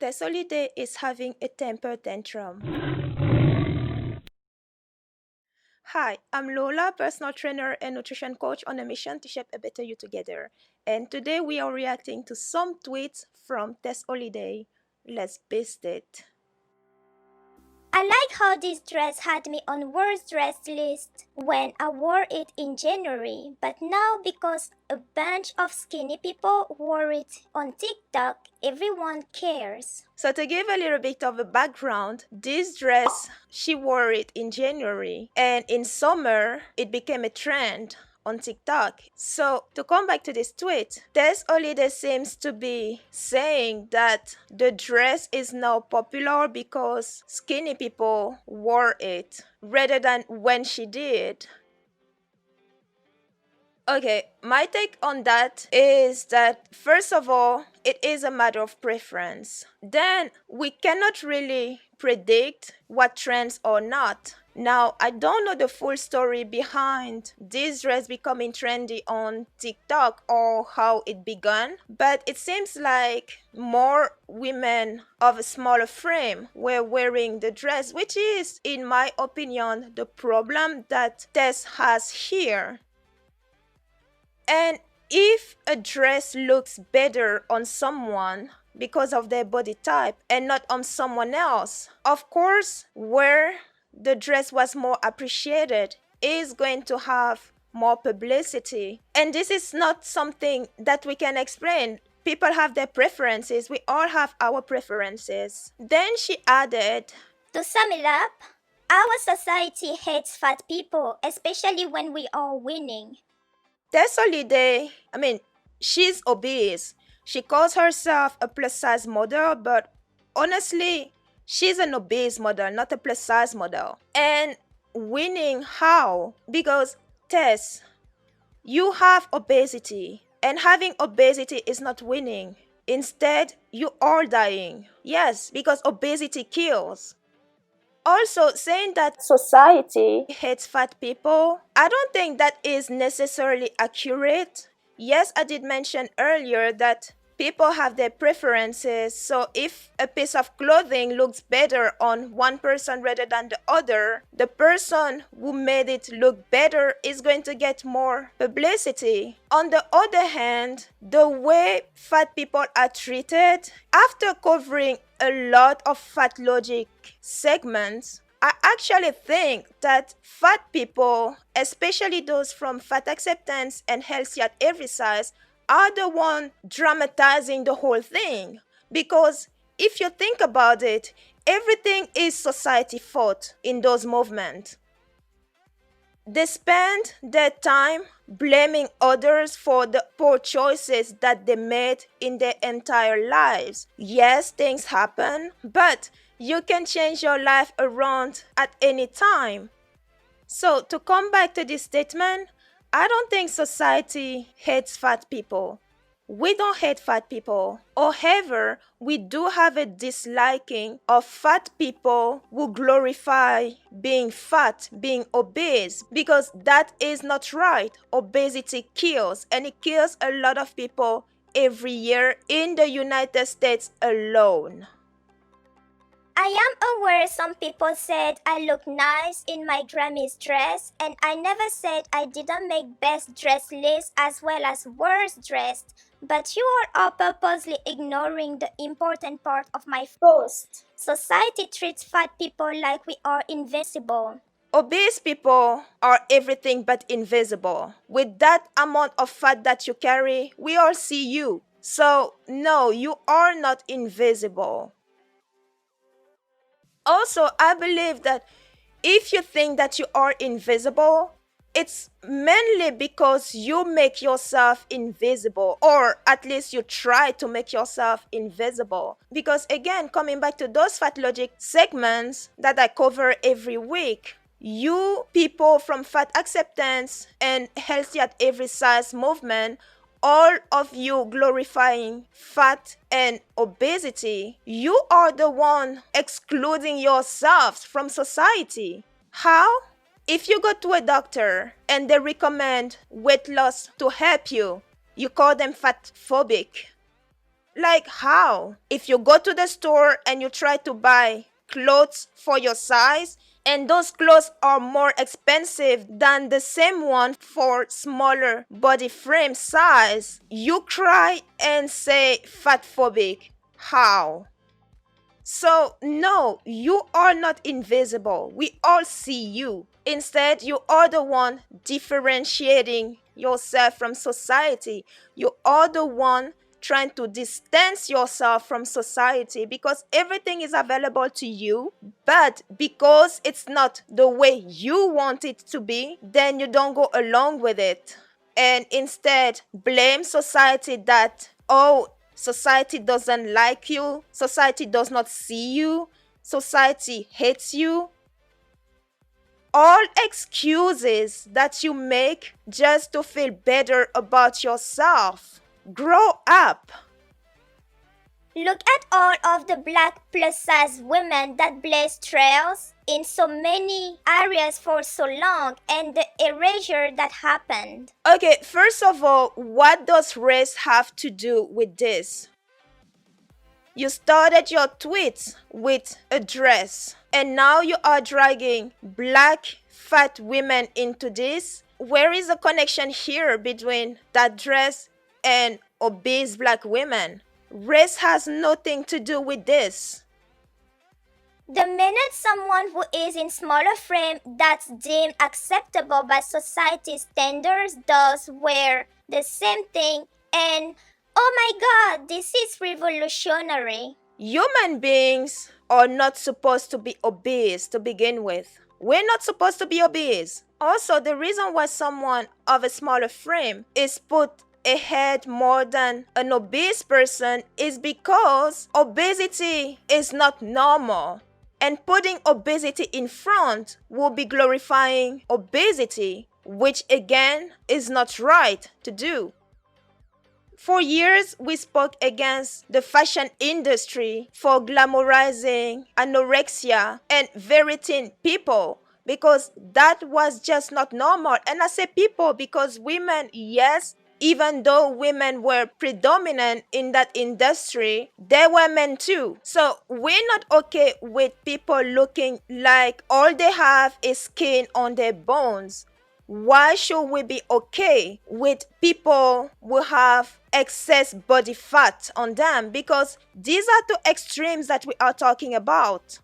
Tess Holliday is having a temper tantrum. Hi, I'm Lola, personal trainer and nutrition coach on a mission to shape a better you together. And today we are reacting to some tweets from Tess Holliday. Let's beast it. I like how this dress had me on worst dress list when I wore it in January, but now because a bunch of skinny people wore it on TikTok, everyone cares. So to give a little bit of a background, this dress, she wore it in January, and in summer it became a trend on TikTok. So to come back to this tweet, Tess Holliday seems to be saying that the dress is now popular because skinny people wore it rather than when she did. Okay, my take on that is that first of all, it is a matter of preference. Then we cannot really predict what trends or not. Now, I don't know the full story behind this dress becoming trendy on TikTok or how it began, but it seems like more women of a smaller frame were wearing the dress, which is, in my opinion, the problem that Tess has here. And if a dress looks better on someone because of their body type and not on someone else, of course, where the dress was more appreciated is going to have more publicity. And this is not something that we can explain. People have their preferences. We all have our preferences. Then she added, To sum it up, our society hates fat people, especially when we are winning. Tess Holliday, she's obese. She calls herself a plus size model, but honestly, she's an obese model, not a plus size model. And winning how? Because Tess, you have obesity, and having obesity is not winning. Instead, you are dying. Yes, because obesity kills. Also, saying that society hates fat people, I don't think that is necessarily accurate. Yes, I did mention earlier that people have their preferences, so if a piece of clothing looks better on one person rather than the other, the person who made it look better is going to get more publicity. On the other hand, the way fat people are treated, after covering a lot of fat logic segments, I actually think that fat people, especially those from fat acceptance and healthy at every size, are the one dramatizing the whole thing. Because if you think about it, everything is society fault in those movements. They spend their time blaming others for the poor choices that they made in their entire lives. Yes, things happen, but you can change your life around at any time. So, to come back to this statement, I don't think society hates fat people. We don't hate fat people. However, we do have a disliking of fat people who glorify being fat, being obese, because that is not right. Obesity kills, and it kills a lot of people every year in the United States alone. I am aware some people said I look nice in my Grammys dress, and I never said I didn't make best dress list as well as worst dressed, but you are all purposely ignoring the important part of my post. Society treats fat people like we are invincible. Obese people are everything but invisible. With that amount of fat that you carry, we all see you. So, no, you are not invisible. Also, I believe that if you think that you are invisible, it's mainly because you make yourself invisible, or at least you try to make yourself invisible. Because again, coming back to those fat logic segments that I cover every week, you people from fat acceptance and healthy at every size movement, all of you glorifying fat and obesity, you are the one excluding yourselves from society. How? If you go to a doctor and they recommend weight loss to help you, you call them fat phobic. Like how? If you go to the store and you try to buy clothes for your size, and those clothes are more expensive than the same one for smaller body frame size, you cry and say fat phobic. How? So, no, you are not invisible. We all see you. Instead, you are the one differentiating yourself from society. You are the one trying to distance yourself from society because everything is available to you, but because it's not the way you want it to be, then you don't go along with it. And instead, blame society that, oh, society doesn't like you, society does not see you, society hates you. All excuses that you make just to feel better about yourself. Grow up. Look at all of the black plus-size women that blazed trails in so many areas for so long and the erasure that happened. Okay, first of all, what does race have to do with this? You started your tweets with a dress, and now you are dragging black fat women into this. Where is the connection here between that dress and obese black women? Race has nothing to do with this. The minute someone who is in smaller frame that's deemed acceptable by society standards does wear the same thing, and oh my god, this is revolutionary. Human beings are not supposed to be obese to begin with. We're not supposed to be obese. Also, the reason why someone of a smaller frame is put ahead more than an obese person is because obesity is not normal. And putting obesity in front will be glorifying obesity, which again is not right to do. For years, we spoke against the fashion industry for glamorizing anorexia and very thin people because that was just not normal. And I say people because women, yes, even though women were predominant in that industry, there were men too. So we're not okay with people looking like all they have is skin on their bones. Why should we be okay with people who have excess body fat on them? Because these are two extremes that we are talking about.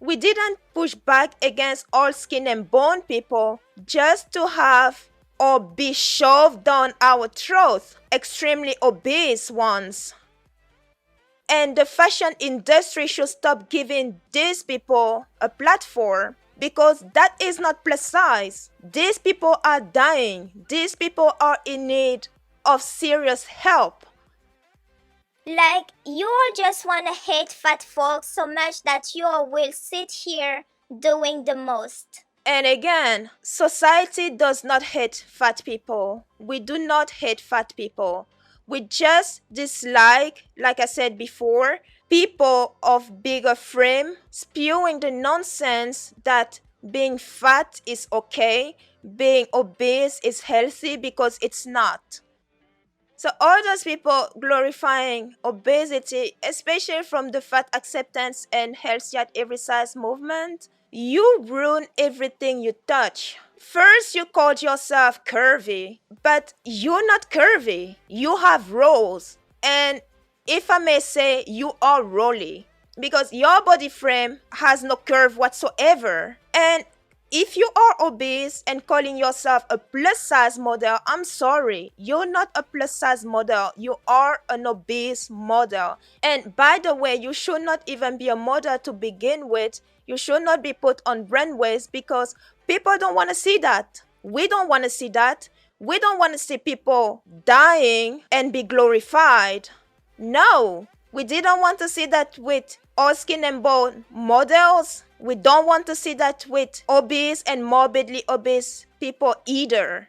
We didn't push back against all skin and bone people just to have or be shoved down our throats, extremely obese ones. And the fashion industry should stop giving these people a platform because that is not plus size. These people are dying. These people are in need of serious help. Like, you all just wanna hate fat folks so much that you all will sit here doing the most. And again, society does not hate fat people. We do not hate fat people. We just dislike, like I said before, people of bigger frame spewing the nonsense that being fat is okay, being obese is healthy, because it's not. So all those people glorifying obesity, especially from the fat acceptance and healthy at every size movement, you ruin everything you touch. First, you called yourself curvy, but you're not curvy. You have rolls. And if I may say, you are rolly because your body frame has no curve whatsoever. And if you are obese and calling yourself a plus size model, I'm sorry, you're not a plus size model. You are an obese model. And by the way, you should not even be a model to begin with. You should not be put on runways because people don't want to see that. We don't want to see that. We don't want to see people dying and be glorified. No, we didn't want to see that with all skin and bone models. We don't want to see that with obese and morbidly obese people either.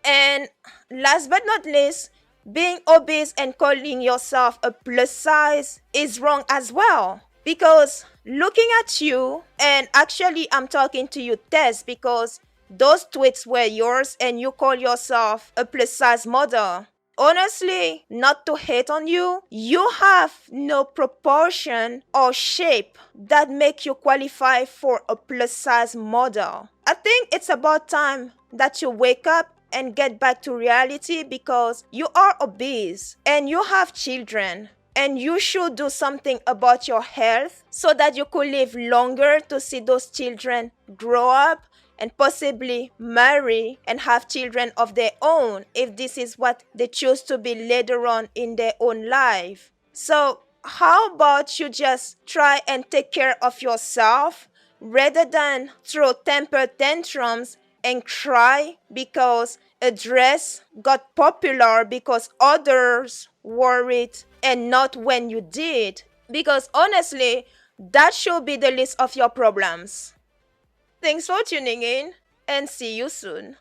And last but not least, being obese and calling yourself a plus size is wrong as well. Because looking at you, and actually I'm talking to you, Tess, because those tweets were yours and you call yourself a plus size model. honestly, not to hate on you, you have no proportion or shape that make you qualify for a plus size model. I think it's about time that you wake up and get back to reality, because you are obese and you have children, and you should do something about your health so that you could live longer to see those children grow up and possibly marry and have children of their own, if this is what they choose to be later on in their own life. So how about you just try and take care of yourself rather than throw temper tantrums and cry because a dress got popular because others wore it and not when you did. Because honestly, that should be the list of your problems. Thanks for tuning in, and see you soon.